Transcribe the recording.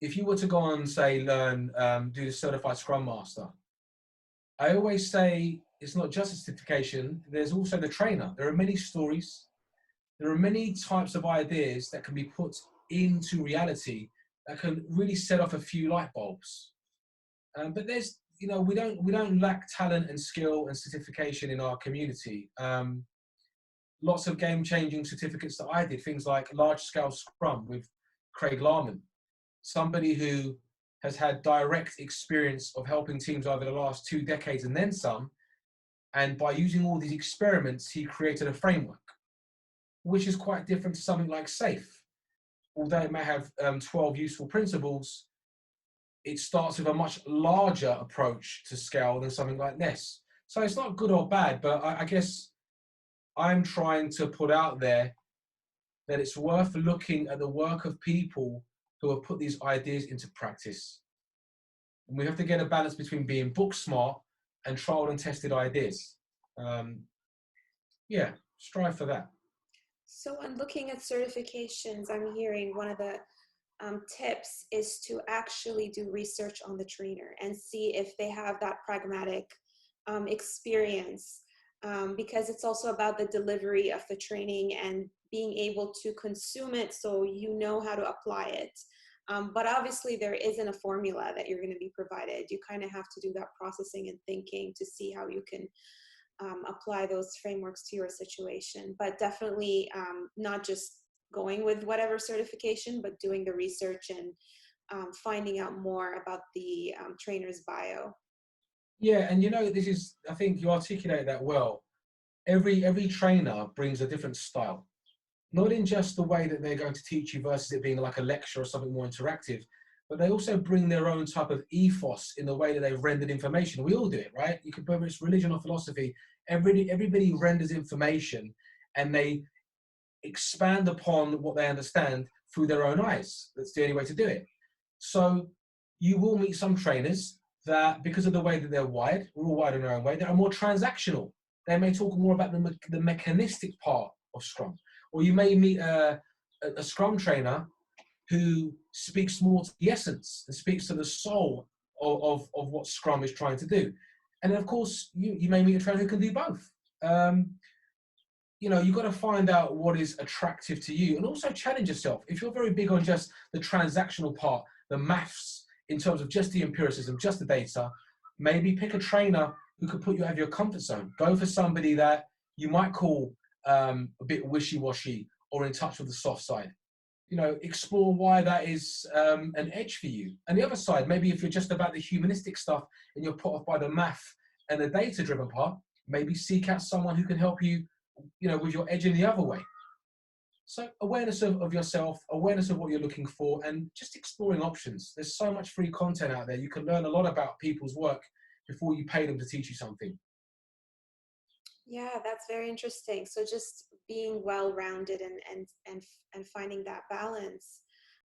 if you were to go on, say, learn, do the Certified Scrum Master, I always say it's not just a certification, there's also the trainer. There are many stories, there are many types of ideas that can be put into reality that can really set off a few light bulbs. But there's, we don't lack talent and skill and certification in our community. Lots of game-changing certificates that I did, things like large-scale Scrum with Craig Larman, somebody who has had direct experience of helping teams over the last 2 decades and then some. And by using all these experiments, he created a framework, which is quite different to something like SAFe. Although it may have 12 useful principles, it starts with a much larger approach to scale than something like this. So it's not good or bad, but I guess I'm trying to put out there that it's worth looking at the work of people who have put these ideas into practice. And we have to get a balance between being book smart and tried and tested ideas. Yeah, strive for that. So when looking at certifications, I'm hearing one of the tips is to actually do research on the trainer and see if they have that pragmatic experience, because it's also about the delivery of the training and being able to consume it so you know how to apply it. But obviously there isn't a formula that you're going to be provided. You kind of have to do that processing and thinking to see how you can apply those frameworks to your situation. But definitely not just going with whatever certification, but doing the research and finding out more about the trainer's bio. Yeah, and I think you articulate that well. Every trainer brings a different style, not in just the way that they're going to teach you versus it being like a lecture or something more interactive, but they also bring their own type of ethos in the way that they've rendered information. We all do it, right? You could, whether it's religion or philosophy, everybody renders information and they expand upon what they understand through their own eyes. That's the only way to do it. So you will meet some trainers that, because of the way that they're wired, we're all wired in our own way, they are more transactional. They may talk more about the mechanistic part of Scrum. Or you may meet a Scrum trainer who speaks more to the essence and speaks to the soul of what Scrum is trying to do. And then, of course, you may meet a trainer who can do both. You've got to find out what is attractive to you and also challenge yourself. If you're very big on just the transactional part, the maths, in terms of just the empiricism, just the data, maybe pick a trainer who could put you out of your comfort zone. Go for somebody that you might call a bit wishy-washy or in touch with the soft side. Explore why that is an edge for you. And the other side, maybe if you're just about the humanistic stuff and you're put off by the math and the data-driven part, maybe seek out someone who can help you, with your edge in the other way. So awareness of yourself, awareness of what you're looking for, and just exploring options. There's so much free content out there. You can learn a lot about people's work before you pay them to teach you something. Yeah, that's very interesting. So just being well-rounded and finding that balance.